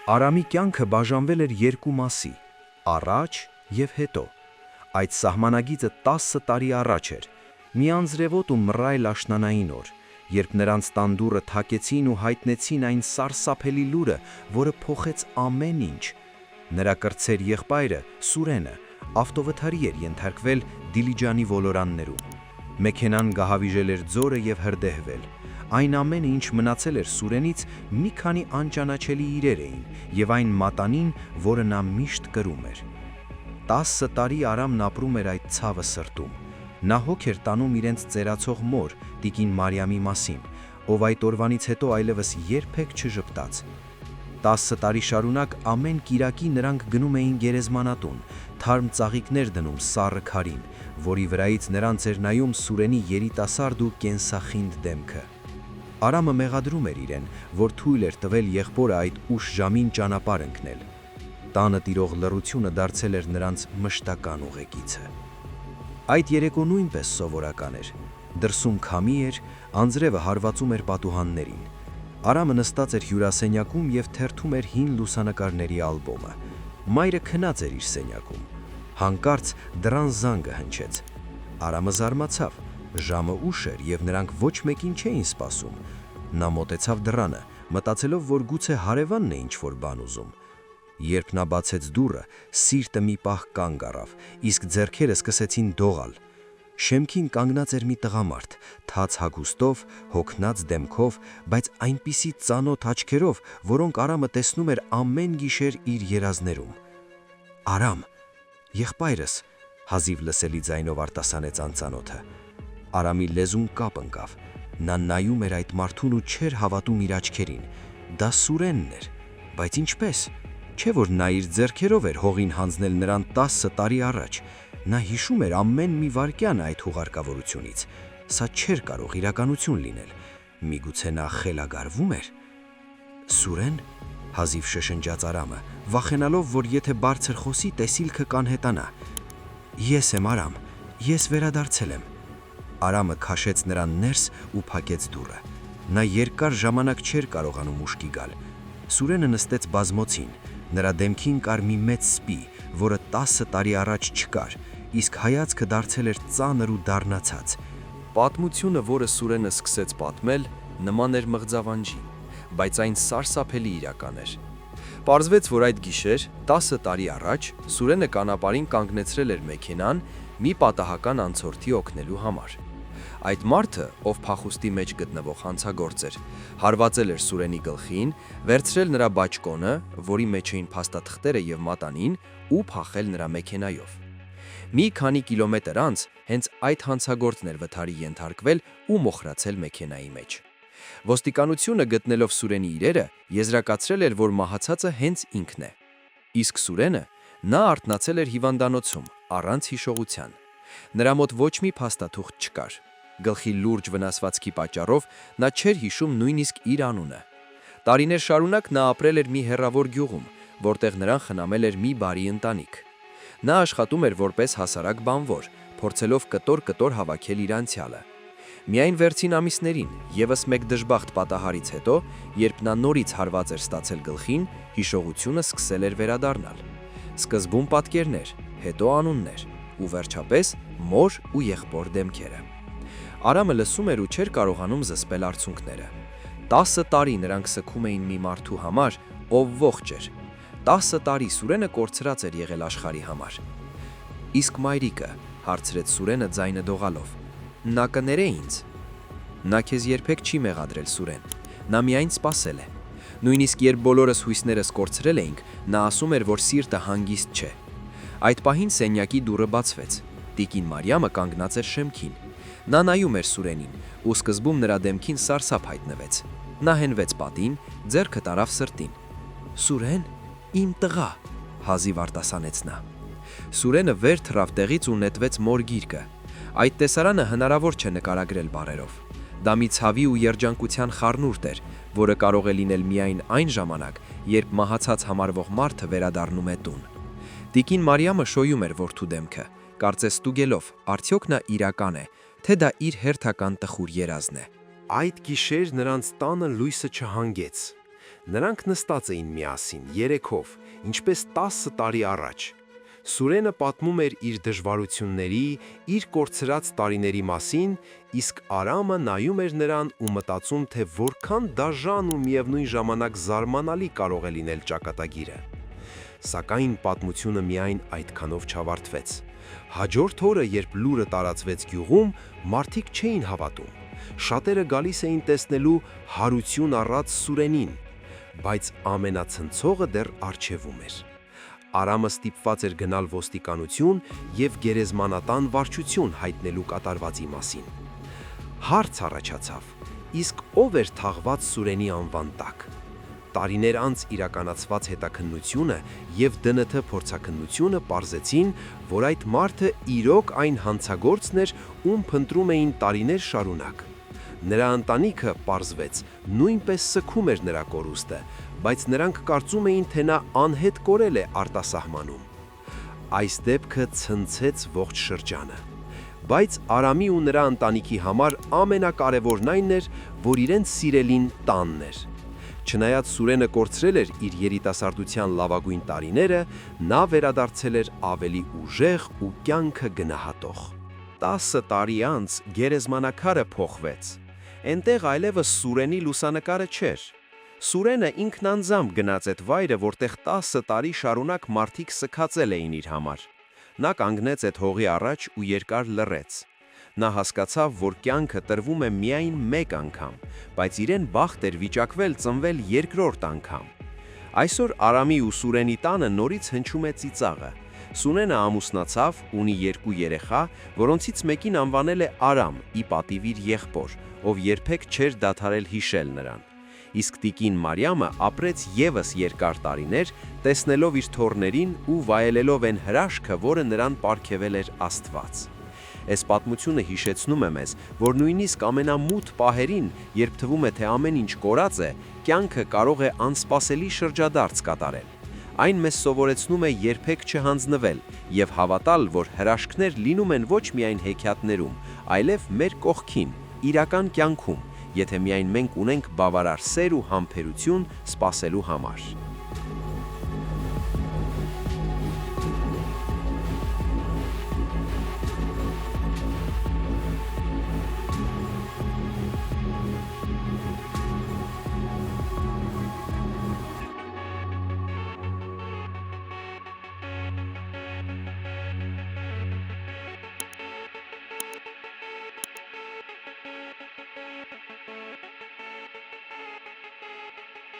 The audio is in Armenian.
Արամի կյանքը բաժանվել էր երկու մասի՝ առաջ և հետո։ Այդ սահմանագիծը 10 տարի առաջ էր, մի անձրևոտ ու մռայլ աշնանային օր, երբ նրանց տան դուռը թակեցին ու հայտնեցին այն սարսափելի լուրը, որը փոխեց ամեն ինչ։ Նրա կրտսեր եղբայրը՝ Սուրենը, ավտովթարի էր ենթարկվել Դիլիջանի ոլորաններում։ Մեքենան գահավիժել էր ձորը և հրդեհվել։ Այն ամենը, ինչ մնացել էր Սուրենից, մի քանի անճանաչելի իրեր էին և այն մատանին, որը նա միշտ կրում էր։ 10 տարի Արամն ապրում էր այդ ցավը սրտում։ Նա հոգ էր տանում իրենց ծերացող մոր՝ տիկին Մարիամի մասին, ով այդ օրվանից հետո այլևս երբեք չժպտաց։ 10 տարի շարունակ ամեն կիրակի նրանք գնում էին գերեզմանատուն, թարմ ծաղիկներ դնում սառը քարին, որի վրայից նրանց էր նայում Սուրենի երիտասարդ ու կենսախինդ դեմքը։ Արամը մեղադրում էր իրեն, որ թույլ էր տվել եղբորը այդ ուշ ժամին ճանապարհ ընկնել։ Տանը տիրող լռությունը դարձել էր նրանց մշտական ուղեկիցը։ Այդ երեկո նույնպես սովորական էր։ Դրսում քամի էր, անձրևը հարվածում էր պատուհաններին։ Արամը նստած էր հյուրասենյակում և թերթում էր հին լուսանկարների ալբոմը։ Մայրը քնած էր իր սենյակում։ Հանկարծ դռան զանգը հնչեց։ Արամը զարմացավ։ Ժամը ուշ էր, և նրանք ոչ մեկին չէին սպասում։ Նա մոտեցավ դռանը, մտածելով, որ գուցե հարևանն է ինչ-որ բան ուզում։ Երբ նա բացեց դուռը, սիրտը մի պահ կանգ առավ, իսկ ձեռքերը սկսեցին դողալ։ Շեմքին կանգնած էր մի տղամարդ, թաց հագուստով, հոգնած դեմքով, բայց այնպիսի ծանոթ աչքերով, որոնք Արամը տեսնում էր ամեն գիշեր իր երազներում։ «Արամ, եղբայրս», հազիվ լսելի ձայնով արտասանեց անծանոթը։ Արամի լեզուն կապ ընկավ։ Նա նայում էր այդ մարդուն ու չէր հավատում իր աչքերին։ Դա Սուրենն էր, բայց ինչպես։ Չէ՞ որ նա իր ձեռքերով էր հողին հանձնել նրան 10 տարի առաջ։ Նա հիշում էր ամեն մի վայրկյան այդ հուղարկավորությունից։ Սա չէր կարող իրականություն լինել։ Միգուցե նա խելագարվում էր։ «Սուրեն», հազիվ շշնջաց Արամը, վախենալով, որ եթե բարձր խոսի, տեսիլքը կանհետանա։ «Ես եմ Արամ, ես վերադարձել եմ»։ Արամը քաշեց նրան ներս ու փակեց դուռը։ Նա երկար ժամանակ չէր կարողանում ուշքի գալ։ Սուրենը նստեց բազմոցին։ Նրա դեմքին կար մի մեծ սպի, որը 10 տարի առաջ չկար, իսկ հայացքը դարձել էր ծանր ու դառնացած։ Պատմությունը, որը Սուրենը սկսեց պատմել, նման էր մղձավանջի, բայց այն սարսափելի իրական էր։ Պարզվեց, որ այդ գիշեր, 10 տարի առաջ, Սուրենը կանապարին կանգնեցրել էր մեքենան մի պատահական անցորդի օգնելու համար։ Այդ մարդը, ով փախուստի մեջ գտնվող հանցագործ էր, հարվածել էր Սուրենի գլխին, վերցրել նրա բաճկոնը, որի մեջ էին փաստաթղթերը և մատանին, ու փախել նրա մեքենայով։ Մի քանի կիլոմետր անց հենց այդ հանցագործն էր վթարի ենթարկվել ու մոխրացել մեքենայի մեջ։ Ոստիկանությունը, գտնելով Սուրենի իրերը, եզրակացրել էր, որ մահացածը հենց ինքն է։ Իսկ Սուրենը, նա արթնացել էր հիվանդանոցում, առանց հիշողության։ Նրա մոտ ոչ մի փաստաթուղթ չկար։ Գլխի լուրջ վնասվածքի պատճառով նա չէր հիշում նույնիսկ իր անունը։ Տարիներ շարունակ նա ապրել էր մի հեռավոր գյուղում, որտեղ նրան խնամել էր մի բարի ընտանիք։ Նա աշխատում էր որպես հասարակ բանվոր, փորձելով կտոր-կտոր հավաքել իր անցյալը։ Միայն վերջին ամիսներին, ևս մեկ դժբախտ պատահարից հետո, երբ նա նորից հարված էր ստացել գլխին, հիշողությունը սկսել էր վերադառնալ։ Սկզբում պատկերներ, հետո անուններ, ու վերջապես մոր ու եղբոր դեմքերը։ Արամը լսում էր ու չէր կարողանում զսպել արցունքները։ 10 տարի նրանք սգում էին մի մարդու համար, ով ողջ էր։ 10 տարի Սուրենը կորցրած էր եղել աշխարհի համար։ «Իսկ մայրիկը», հարցրեց Սուրենը ձայնը դողալով։ «Նա կներե ինձ»։ «Նա քեզ երբեք չի մեղադրել, Սուրեն։ Նա միայն սպասել է։ Նույնիսկ երբ բոլորս հույսներս կորցրել էինք, նա ասում էր, որ սիրտը հանգիստ չէ»։ Այդ պահին սենյակի դուռը բացվեց։ Տիկին Մարիամը կանգնած էր շեմքին։ Նա նայում էր Սուրենին, ու սկզբում նրա դեմքին սարսափ հայտնվեց։ Նա հենվեց պատին, ձեռքը տարավ սրտին։ «Սուրեն, իմ տղա», հազիվ արտասանեց նա։ Սուրենը վեր թռավ տեղից ու նետվեց մոր գիրկը։ Այդ տեսարանը հնարավոր չէ նկարագրել բառերով։ Դա մի ցավի ու երջանկության խառնուրդ էր, որը կարող է լինել միայն այն ժամանակ, երբ մահացած համարվող մարդը վերադառնում է տուն։ Տիկին Մարիամը շոյում էր որդու դեմքը, կարծես ստուգելով, արդյոք նա իրական է, թե դա իր հերթական տխուր երազն է։ Այդ գիշեր նրանց տանը լույսը չհանգեց։ Նրանք նստած էին միասին, երեքով, ինչպես 10 տարի առաջ։ Սուրենը պատմում էր իր դժվարությունների, իր կորցրած տարիների մասին, իսկ Արամը նայում էր նրան ու մտածում, թե որքան դաժան ու միևնույն ժամանակ զարմանալի կարող է լինել ճակատագիրը։ Սակայն պատմությունը միայն այդքանով չավարտվեց։ Հաջորդ օրը, երբ լուրը տարածվեց գյուղում, մարդիկ չէին հավատում։ Շատերը գալիս էին տեսնելու հարություն առած Սուրենին, բայց ամենացնցողը դեռ առջևում էր։ Արամը ստիպված էր գնալ ոստիկանություն և գերեզմանատան վարչություն հայտնելու կատարվածի մասին։ Հարց առաջացավ, իսկ ով էր թաղված Սուրենի անվան տակ։ Տարիներ անց իրականացված հետաքննությունը և ԴՆԹ փորձաքննությունը պարզեցին, որ այդ մարդը իրոք այն հանցագործն էր, ում փնտրում էին տարիներ շարունակ։ Նրա ընտանիքը, պարզվեց, նույնպես սգում էր նրա կորուստը, բայց նրանք կարծում էին, թե նա անհետ կորել է արտասահմանում։ Այս դեպքը ցնցեց ողջ շրջանը։ Բայց Արամի ու նրա ընտանիքի համար ամենակարևորն այն էր, որ իրենց սիրելին տանն էր։ Չնայած Սուրենը կորցրել էր իր երիտասարդության լավագույն տարիները, նա վերադարձել էր ավելի ուժեղ ու կյանքը գնահատող։ 10 տարի անց գերեզմանակարը փոխվեց։ Էնտեղ այլևս Սուրենի լուսանկարը չէր։ Սուրենը ինքն անձամբ գնաց այդ վայրը, որտեղ 10 տարի շարունակ մարդիկ սգացել էին իր համար։ Նա կանգնեց այդ հողի առաջ ու երկար լռեց։ Նա հասկացավ, որ կյանքը տրվում է միայն մեկ անգամ, բայց իրեն բախտ էր վիճակվել ծնվել երկրորդ անգամ։ Այսօր Արամի ու Սուրենի տանը նորից հնչում է ծիծաղը։ Սուրենը ամուսնացավ, ունի 2 երեխա, որոնցից մեկին անվանել է Արամ՝ ի պատիվ իր եղբոր, ով երբեք չէր դադարել հիշել նրան։ Իսկ տիկին Մարիամը ապրեց ևս երկար տարիներ, տեսնելով իր թոռներին ու վայելելով այն հրաշքը, որը նրան պարգևել էր Աստված։ Այս պատմությունը հիշեցնում է մեզ, որ նույնիսկ ամենամութ պահերին, երբ թվում է, թե ամեն ինչ կորած է, կյանքը կարող է անսպասելի շրջադարձ կատարել։ Այն մեզ սովորեցնում է երբեք չհանձնվել և հավատալ, որ հրաշքներ լինում են ոչ միայն հեքիաթներում, այլև մեր կողքին, իրական կյանքում, եթե միայն մենք ունենք բավարար սեր ու համբերություն սպասելու համար։